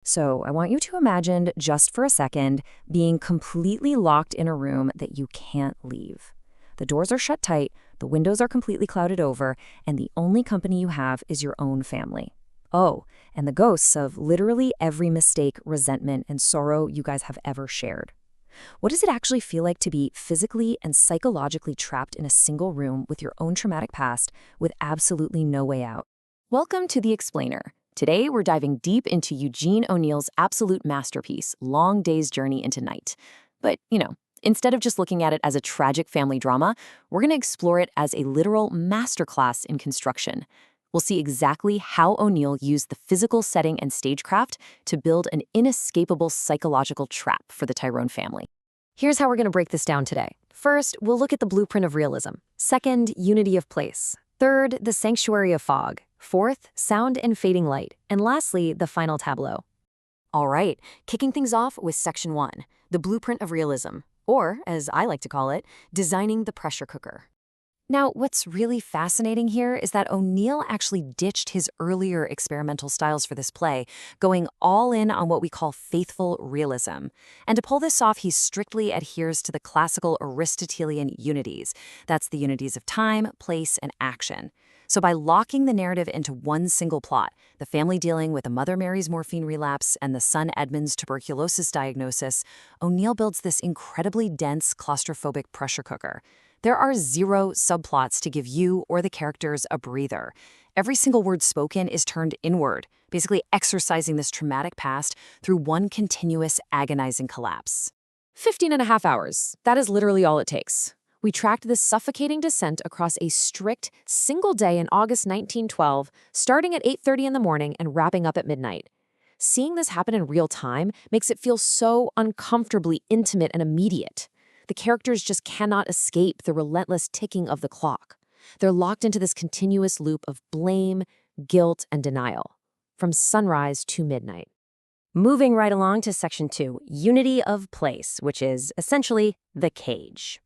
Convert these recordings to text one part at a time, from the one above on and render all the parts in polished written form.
So I want you to imagine, just for a second, being completely locked in a room that you can't leave. The doors are shut tight, the windows are completely clouded over, and the only company you have is your own family. Oh, and the ghosts of literally every mistake, resentment, and sorrow you guys have ever shared. What does it actually feel like to be physically and psychologically trapped in a single room with your own traumatic past with absolutely no way out? Welcome to The Explainer. Today, we're diving deep into Eugene O'Neill's absolute masterpiece, Long Day's Journey into Night. But, instead of just looking at it as a tragic family drama, we're going to explore it as a literal masterclass in construction. We'll see exactly how O'Neill used the physical setting and stagecraft to build an inescapable psychological trap for the Tyrone family. Here's how we're going to break this down today. First, we'll look at the blueprint of realism. Second, unity of place. Third, the sanctuary of fog. Fourth, sound and fading light. And lastly, the final tableau. All right, kicking things off with Section 1, the blueprint of realism, or, as I like to call it, designing the pressure cooker. Now, what's really fascinating here is that O'Neill actually ditched his earlier experimental styles for this play, going all in on what we call faithful realism. And to pull this off, he strictly adheres to the classical Aristotelian Unities. That's the unities of time, place, and action. So by locking the narrative into one single plot, the family dealing with a Mother Mary's morphine relapse and the son Edmund's tuberculosis diagnosis, O'Neill builds this incredibly dense, claustrophobic pressure cooker. There are zero subplots to give you or the characters a breather. Every single word spoken is turned inward, basically exercising this traumatic past through one continuous, agonizing collapse. 15.5 hours. That is literally all it takes. We tracked this suffocating descent across a strict, single day in August 1912, starting at 8:30 in the morning and wrapping up at midnight. Seeing this happen in real time makes it feel so uncomfortably intimate and immediate. The characters just cannot escape the relentless ticking of the clock. They're locked into this continuous loop of blame, guilt, and denial, from sunrise to midnight. Moving right along to Section 2, unity of place, which is essentially the cage.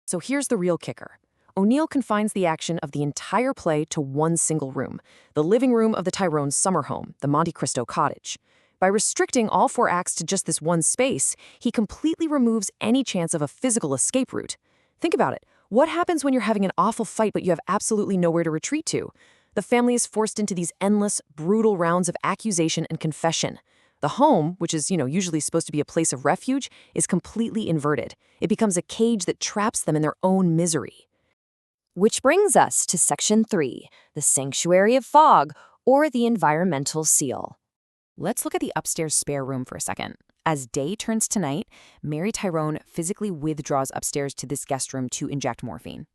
So here's the real kicker. O'Neill confines the action of the entire play to one single room, the living room of the Tyrone's summer home, the Monte Cristo cottage. By restricting all 4 acts to just this one space, he completely removes any chance of a physical escape route. Think about it. What happens when you're having an awful fight but you have absolutely nowhere to retreat to? The family is forced into these endless, brutal rounds of accusation and confession. The home, which is, usually supposed to be a place of refuge, is completely inverted. It becomes a cage that traps them in their own misery. Which brings us to Section 3, the sanctuary of fog, or the environmental seal. Let's look at the upstairs spare room for a second. As day turns to night, Mary Tyrone physically withdraws upstairs to this guest room to inject morphine.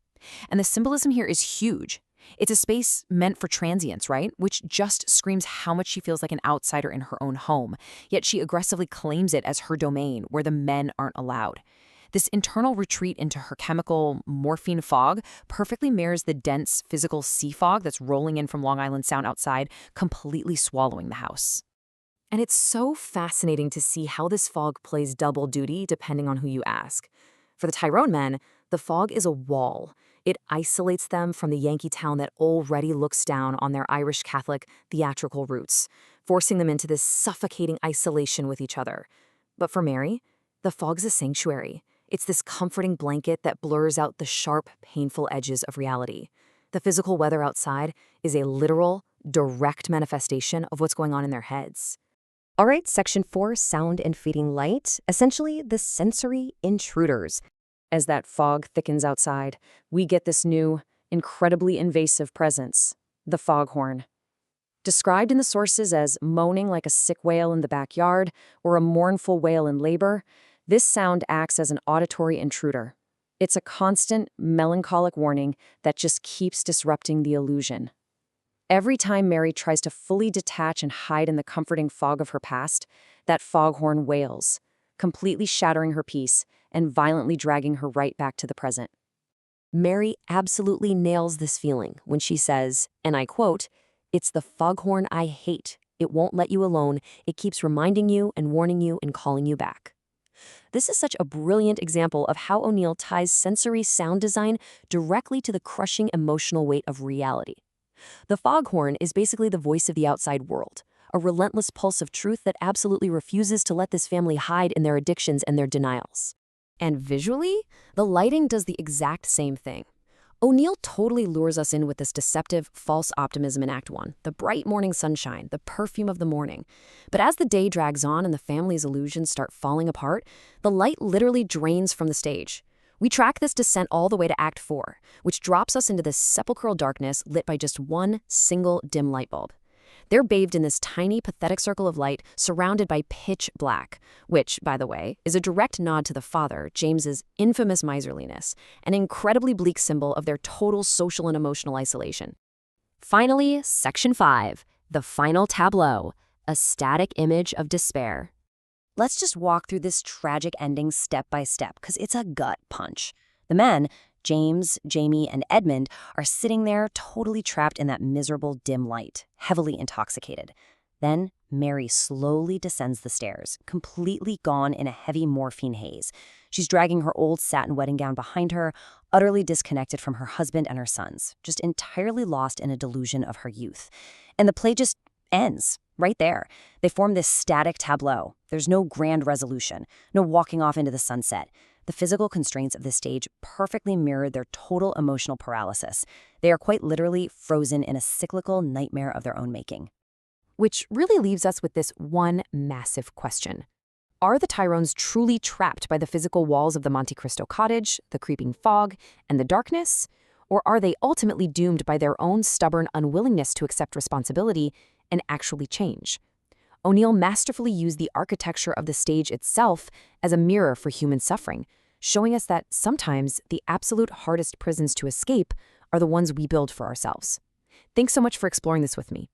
And the symbolism here is huge. It's a space meant for transients, right? Which just screams how much she feels like an outsider in her own home, yet she aggressively claims it as her domain where the men aren't allowed. This internal retreat into her chemical morphine fog perfectly mirrors the dense physical sea fog that's rolling in from Long Island Sound outside, completely swallowing the house. And it's so fascinating to see how this fog plays double duty depending on who you ask. For the Tyrone men, the fog is a wall. It isolates them from the Yankee town that already looks down on their Irish Catholic theatrical roots, forcing them into this suffocating isolation with each other. But for Mary, the fog's a sanctuary. It's this comforting blanket that blurs out the sharp, painful edges of reality. The physical weather outside is a literal, direct manifestation of what's going on in their heads. All right, Section 4, sound and fading light, essentially the sensory intruders. As that fog thickens outside, we get this new, incredibly invasive presence, the foghorn. Described in the sources as moaning like a sick whale in the backyard or a mournful wail in labor, this sound acts as an auditory intruder. It's a constant, melancholic warning that just keeps disrupting the illusion. Every time Mary tries to fully detach and hide in the comforting fog of her past, that foghorn wails, completely shattering her peace and violently dragging her right back to the present. Mary absolutely nails this feeling when she says, and I quote, "It's the foghorn I hate. It won't let you alone. It keeps reminding you and warning you and calling you back." This is such a brilliant example of how O'Neill ties sensory sound design directly to the crushing emotional weight of reality. The foghorn is basically the voice of the outside world, a relentless pulse of truth that absolutely refuses to let this family hide in their addictions and their denials. And visually, the lighting does the exact same thing. O'Neill totally lures us in with this deceptive, false optimism in Act 1, the bright morning sunshine, the perfume of the morning. But as the day drags on and the family's illusions start falling apart, the light literally drains from the stage. We track this descent all the way to Act 4, which drops us into this sepulchral darkness lit by just one single dim light bulb. They're bathed in this tiny, pathetic circle of light surrounded by pitch black, which, by the way, is a direct nod to the father, James's infamous miserliness, an incredibly bleak symbol of their total social and emotional isolation. Finally, Section 5, the final tableau, a static image of despair. Let's just walk through this tragic ending step by step, because it's a gut punch. The men, James, Jamie, and Edmund, are sitting there totally trapped in that miserable dim light, heavily intoxicated. Then Mary slowly descends the stairs, completely gone in a heavy morphine haze. She's dragging her old satin wedding gown behind her, utterly disconnected from her husband and her sons, just entirely lost in a delusion of her youth. And the play just ends right there. They form this static tableau. There's no grand resolution, no walking off into the sunset. The physical constraints of this stage perfectly mirror their total emotional paralysis. They are quite literally frozen in a cyclical nightmare of their own making. Which really leaves us with this one massive question. Are the Tyrones truly trapped by the physical walls of the Monte Cristo cottage, the creeping fog, and the darkness? Or are they ultimately doomed by their own stubborn unwillingness to accept responsibility and actually change? O'Neill masterfully used the architecture of the stage itself as a mirror for human suffering, showing us that sometimes the absolute hardest prisons to escape are the ones we build for ourselves. Thanks so much for exploring this with me.